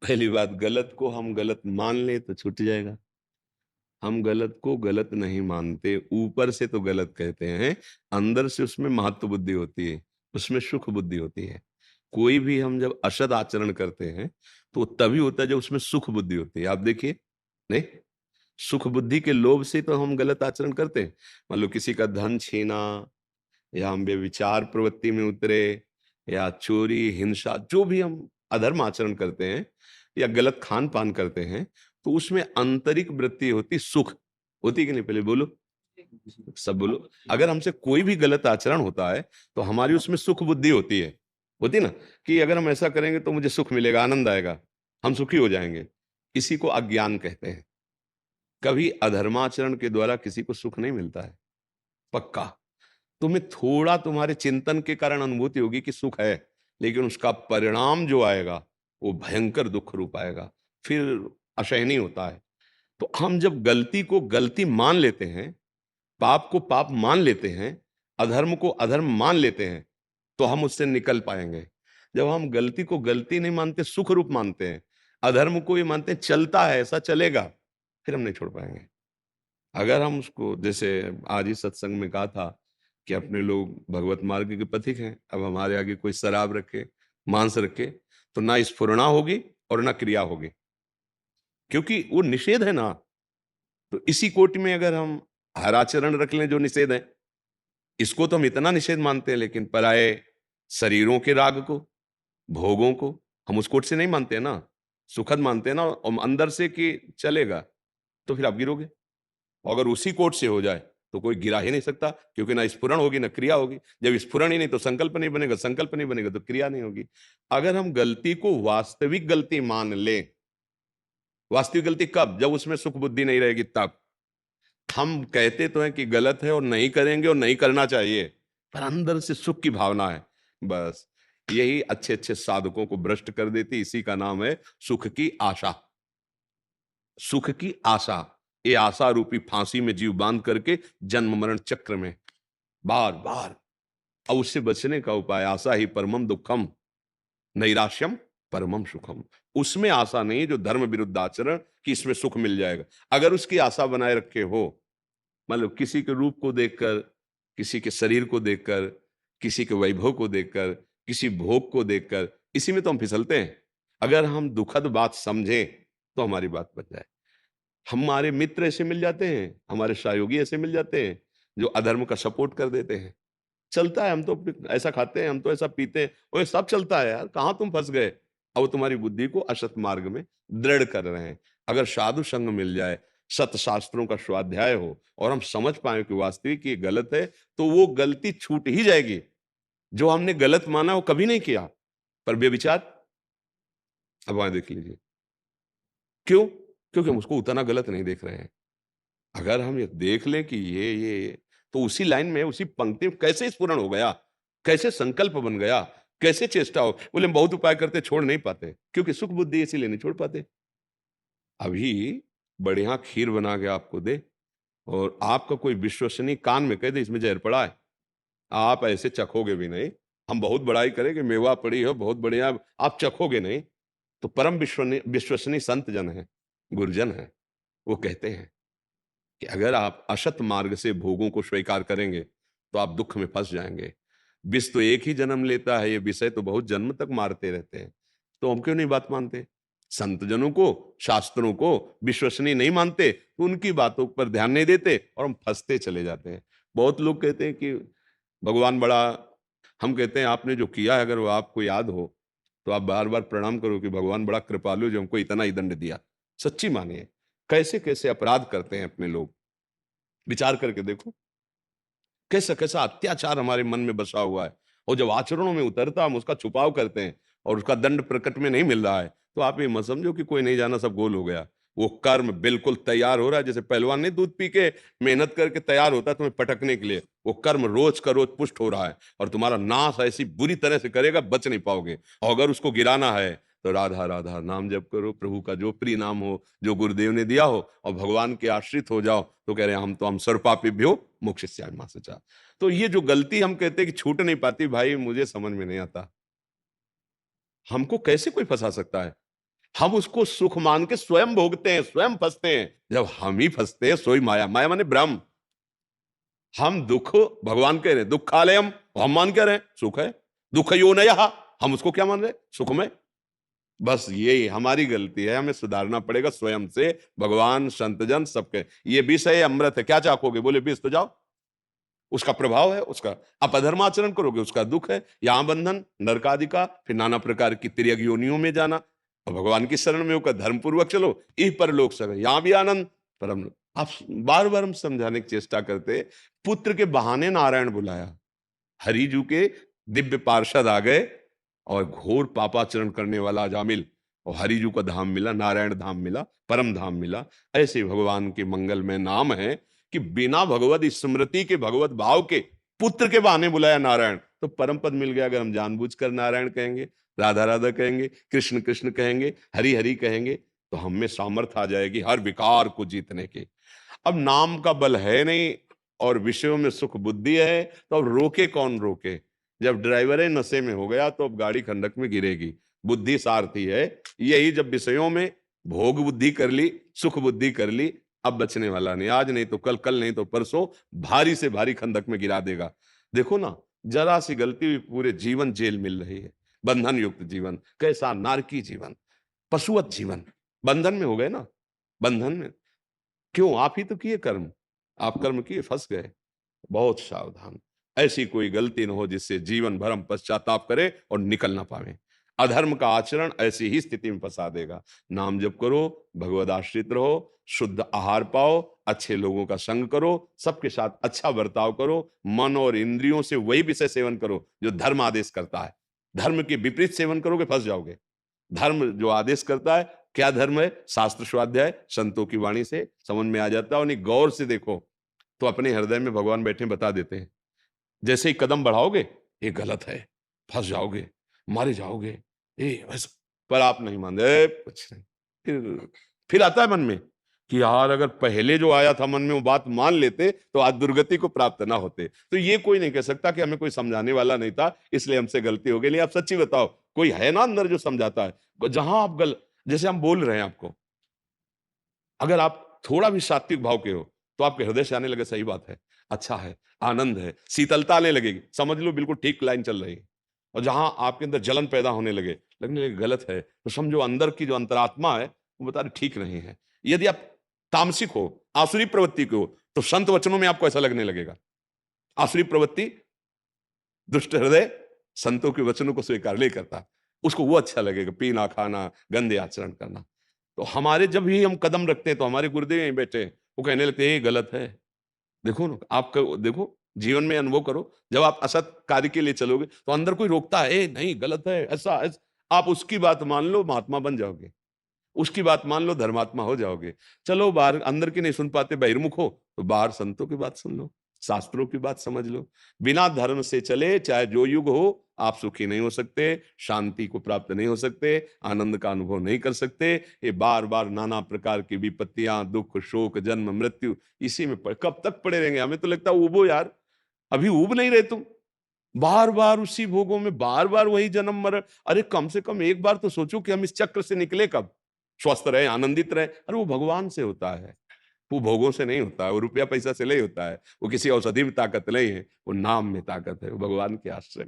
पहली बात, गलत को हम गलत मान ले तो छूट जाएगा। हम गलत को गलत नहीं मानते, ऊपर से तो गलत कहते हैं, अंदर से उसमें महत्व बुद्धि होती है, उसमें सुख बुद्धि होती है। कोई भी हम जब असद आचरण करते हैं तो तभी होता है जब उसमें सुख बुद्धि होती है। आप देखिए, नहीं, सुख बुद्धि के लोभ से तो हम गलत आचरण करते हैं। मान लो किसी का धन छीना, या हम व्यभिचार प्रवृत्ति में उतरे, या चोरी, हिंसा, जो भी हम अधर्म आचरण करते हैं या गलत खान पान करते हैं, तो उसमें आंतरिक वृत्ति होती, सुख होती कि नहीं? पहले बोलो, सब बोलो। अगर हमसे कोई भी गलत आचरण होता है तो हमारी उसमें सुख बुद्धि होती है, होती ना, कि अगर हम ऐसा करेंगे तो मुझे सुख मिलेगा, आनंद आएगा, हम सुखी हो जाएंगे। इसी को अज्ञान कहते हैं। कभी अधर्माचरण के द्वारा किसी को सुख नहीं मिलता है, पक्का। तुम्हें थोड़ा तुम्हारे चिंतन के कारण अनुभूति होगी कि सुख है, लेकिन उसका परिणाम जो आएगा वो भयंकर दुख रूप आएगा, फिर असहनीय होता है। तो हम जब गलती को गलती मान लेते हैं, पाप को पाप मान लेते हैं, अधर्म को अधर्म मान लेते हैं, तो हम उससे निकल पाएंगे। जब हम गलती को गलती नहीं मानते, सुख रूप मानते हैं, अधर्म को ये मानते हैं चलता है, ऐसा चलेगा, फिर हम नहीं छोड़ पाएंगे। अगर हम उसको, जैसे आज ही सत्संग में कहा था कि अपने लोग भगवत मार्ग के पथिक हैं, अब हमारे आगे कोई शराब रखे, मांस रखे, तो ना स्फुरणा होगी और ना क्रिया होगी, क्योंकि वो निषेध है ना। तो इसी कोटि में अगर हम हर आचरण रख लें जो निषेध है, इसको तो हम इतना निषेध मानते हैं, लेकिन पराये शरीरों के राग को, भोगों को हम उस कोट से नहीं मानते हैं ना, सुखद मानते हैं ना, और अंदर से कि चलेगा, तो फिर आप गिरोगे। अगर उसी कोट से हो जाए तो कोई गिरा ही नहीं सकता, क्योंकि ना स्फुरण होगी ना क्रिया होगी। जब स्फुरण ही नहीं तो संकल्प नहीं बनेगा, संकल्प नहीं बनेगा तो क्रिया नहीं होगी। अगर हम गलती को वास्तविक गलती मान लें, वास्तविक गलती कब? जब उसमें सुख बुद्धि नहीं रहेगी तब। हम कहते तो हैं कि गलत है और नहीं करेंगे और नहीं करना चाहिए, पर अंदर से सुख की भावना है, बस यही अच्छे अच्छे साधकों को भ्रष्ट कर देती। इसी का नाम है सुख की आशा। सुख की आशा, ये आशा रूपी फांसी में जीव बांध करके जन्म मरण चक्र में बार बार। अब उससे बचने का उपाय, आशा ही परमम दुखम, नैराश्यम परमम सुखम। उसमें आशा नहीं जो धर्म विरुद्ध आचरण कि इसमें सुख मिल जाएगा। अगर उसकी आशा बनाए रखे हो, मतलब किसी के रूप को देखकर, किसी के शरीर को देखकर, किसी के वैभव को देखकर, किसी भोग को देखकर, इसी में तो हम फिसलते हैं। अगर हम दुखद बात समझें तो हमारी बात बच जाए। हमारे मित्र ऐसे मिल जाते हैं, हमारे सहयोगी ऐसे मिल जाते हैं जो अधर्म का सपोर्ट कर देते हैं। चलता है, हम तो ऐसा खाते हैं, हम तो ऐसा पीते हैं, ओए सब चलता है यार, कहाँ तुम फंस गए? अब वो तुम्हारी बुद्धि को असत मार्ग में दृढ़ कर रहे हैं। अगर साधु संग मिल जाए, सत शास्त्रों का स्वाध्याय हो और हम समझ पाए कि वास्तविक ये गलत है, तो वो गलती छूट ही जाएगी। जो हमने गलत माना वो कभी नहीं किया, पर व्यभिचार, अब वहां देख लीजिए, क्यों? क्योंकि हम उसको उतना गलत नहीं देख रहे हैं। अगर हम ये देख लें कि ये तो उसी लाइन में, उसी पंक्ति में कैसे स्फुरण हो गया, कैसे संकल्प बन गया, कैसे चेष्टा हो। बोले हम बहुत उपाय करते, छोड़ नहीं पाते, क्योंकि सुख बुद्धि इसीलिए नहीं छोड़ पाते। अभी बढ़िया खीर बना के आपको दे और आपका कोई विश्वसनीय कान में कह दे इसमें जहर पड़ा है, आप ऐसे चखोगे भी नहीं। हम बहुत बड़ाई करें कि मेवा पड़ी हो बहुत बढ़िया, आप चखोगे नहीं। तो परम विश्वसनीय संत जन है, गुरुजन है, वो कहते हैं कि अगर आप असत मार्ग से भोगों को स्वीकार करेंगे तो आप दुख में फंस जाएंगे। विष तो एक ही जन्म लेता है, ये विषय तो बहुत जन्म तक मारते रहते हैं। तो हम क्यों नहीं बात मानते? संत जनों को, शास्त्रों को विश्वसनीय नहीं मानते, तो उनकी बातों पर ध्यान नहीं देते और हम फंसते चले जाते हैं। बहुत लोग कहते हैं कि भगवान बड़ा, हम कहते हैं आपने जो किया है अगर वो आपको याद हो तो आप बार बार प्रणाम करो कि भगवान बड़ा कृपालु जो हमको इतना ही दंड दिया। सच्ची मानिए, कैसे कैसे अपराध करते हैं अपने लोग, विचार करके देखो। कैसा कैसा अत्याचार हमारे मन में बसा हुआ है, और जब आचरणों में उतरता हम उसका छुपाव करते हैं और उसका दंड प्रकट में नहीं मिल रहा है, तो आप ये मत समझो कि कोई नहीं जाना सब गोल हो गया। वो कर्म बिल्कुल तैयार हो रहा है, जैसे पहलवान नहीं दूध पी के मेहनत करके तैयार होता है तुम्हें पटकने के लिए, वो कर्म रोज का रोज पुष्ट हो रहा है और तुम्हारा नाश ऐसी बुरी तरह से करेगा बच नहीं पाओगे। और अगर उसको गिराना है तो राधा राधा नाम जप करो, प्रभु का जो प्रिय नाम हो, जो गुरुदेव ने दिया हो, और भगवान के आश्रित हो जाओ। तो कह रहे हैं हम सर्वपापिभ्यो मोक्षयिष्यामि मा शुचः। तो ये जो गलती हम कहते हैं कि छूट नहीं पाती, भाई मुझे समझ में नहीं आता, हमको कैसे कोई फंसा सकता है? हम उसको सुख मान के स्वयं भोगते हैं, स्वयं फंसते हैं। जब हम ही फंसते हैं, सोई माया, माया माने भ्रम। हम दुख, भगवान कह रहे हैं दुखालयम, हम मान क्या रहे हैं सुख है। दुख यो नया, हम उसको क्या मान रहे हैं सुख में। बस ये हमारी गलती है, हमें सुधारना पड़ेगा स्वयं से। भगवान, संतजन सबके, ये विष है, अमृत है, क्या चाकोगे, बोले विष तो जाओ, उसका प्रभाव है, उसका आप अधर्माचरण करोगे उसका दुख है। यहां बंधन नरक आदि का, फिर नाना प्रकार की तिर्यक योनियों में जाना। और भगवान की शरण में होकर धर्म पूर्वक चलो, इह परलोक सब है, यहां भी आनंद परम। आप बार बार हम समझाने की चेष्टा करते, पुत्र के बहाने नारायण बुलाया, हरिजू के दिव्य पार्षद आ गए, और घोर पापाचरण करने वाला अजामिल, और हरिजू का धाम मिला, नारायण धाम मिला, परम धाम मिला। ऐसे भगवान के मंगलमय नाम है कि बिना भगवत स्मृति के, भगवत भाव के, पुत्र के बहाने बुलाया नारायण, तो परम पद मिल गया। अगर हम जानबूझकर नारायण कहेंगे, राधा राधा कहेंगे, कृष्ण कृष्ण कहेंगे, हरि हरि कहेंगे, तो हम में सामर्थ्य आ जाएगी हर विकार को जीतने की। अब नाम का बल है नहीं, और विषयों में सुख बुद्धि है, तो अब रोके कौन रोके। जब ड्राइवर है नशे में हो गया, तो अब गाड़ी खंडक में गिरेगी। बुद्धि सारथी है। यही जब विषयों में भोग बुद्धि कर ली, सुख बुद्धि कर ली, अब बचने वाला नहीं। आज नहीं तो कल, कल नहीं तो परसों भारी से भारी खंडक में गिरा देगा। देखो ना, जरा सी गलती भी पूरे जीवन जेल मिल रही है। बंधन युक्त जीवन, कैसा नारकी जीवन, पशुवत जीवन, बंधन में हो गए ना, बंधन में। क्यों? आप ही तो किए कर्म, आप कर्म किए, फंस गए। बहुत सावधान, ऐसी कोई गलती न हो जिससे जीवन भर हम पश्चाताप करें और निकल ना पावे। अधर्म का आचरण ऐसी ही स्थिति में फंसा देगा। नाम जप करो, भगवद आश्रित रहो, शुद्ध आहार पाओ, अच्छे लोगों का संग करो, सबके साथ अच्छा बर्ताव करो, मन और इंद्रियों से वही विषय सेवन करो जो धर्म आदेश करता है। धर्म के विपरीत सेवन करोगे, फंस जाओगे। धर्म जो आदेश करता है, क्या धर्म है, शास्त्र स्वाध्याय संतों की वाणी से समझ में आ जाता है। और गौर से देखो तो अपने हृदय में भगवान बैठे बता देते हैं। जैसे ही कदम बढ़ाओगे, ये गलत है, फंस जाओगे, मारे जाओगे, ये वैसा, पर आप नहीं मानते, कुछ नहीं। फिर आता है मन में कि यार अगर पहले जो आया था मन में वो बात मान लेते, तो आज दुर्गति को प्राप्त ना होते। तो ये कोई नहीं कह सकता कि हमें कोई समझाने वाला नहीं था इसलिए हमसे गलती हो गई। नहीं, आप सच्ची बताओ, कोई है ना अंदर जो समझाता है। जहां आप जैसे हम बोल रहे हैं आपको, अगर आप थोड़ा भी सात्विक भाव के हो, तो आपके हृदय से आने लगे सही बात है, अच्छा है, आनंद है, शीतलता आने लगेगी, समझ लो बिल्कुल ठीक लाइन चल रही है। और जहां आपके अंदर जलन पैदा होने लगे, लगने लगे गलत है, तो समझो अंदर की जो अंतरात्मा है वो बता रही ठीक नहीं है। यदि आप तामसिक हो, आसुरी प्रवृत्ति के हो, तो संत वचनों में आपको ऐसा लगने लगेगा। आसुरी प्रवृत्ति, दुष्ट हृदय संतों के वचनों को स्वीकार नहीं करता, उसको वो अच्छा लगेगा, पीना खाना, गंदे आचरण करना। तो हमारे जब भी हम कदम रखते हैं, तो हमारे गुरुदेव यहीं बैठे हैं, वो कहने लगते हैं ये गलत है। देखो ना, आप देखो, जीवन में अनुभव करो, जब आप असत कार्य के लिए चलोगे, तो अंदर कोई रोकता है, ए नहीं गलत है, ऐसा, आप उसकी बात मान लो, महात्मा बन जाओगे। उसकी बात मान लो, धर्मात्मा हो जाओगे। चलो बाहर, अंदर की नहीं सुन पाते, बहिर्मुख हो, तो बाहर संतों की बात सुन लो, शास्त्रों की बात समझ लो। बिना धर्म से चले चाहे जो युग हो, आप सुखी नहीं हो सकते, शांति को प्राप्त नहीं हो सकते, आनंद का अनुभव नहीं कर सकते। ये बार बार नाना प्रकार की विपत्तियां, दुख, शोक, जन्म, मृत्यु, इसी में कब तक पड़े रहेंगे। हमें तो लगता है उबो यार, अभी उब नहीं रहे तुम, बार बार उसी भोगों में, बार बार वही जन्म मरण। अरे कम से कम एक बार तो सोचो कि हम इस चक्र से निकले कब, स्वस्थ रहे, आनंदित रहे। अरे वो भगवान से होता है, वो भोगों से नहीं होता है, वो रुपया पैसा से नहीं होता है, वो किसी औषधि में ताकत नहीं है, वो नाम में ताकत है, वो भगवान के आश्रय।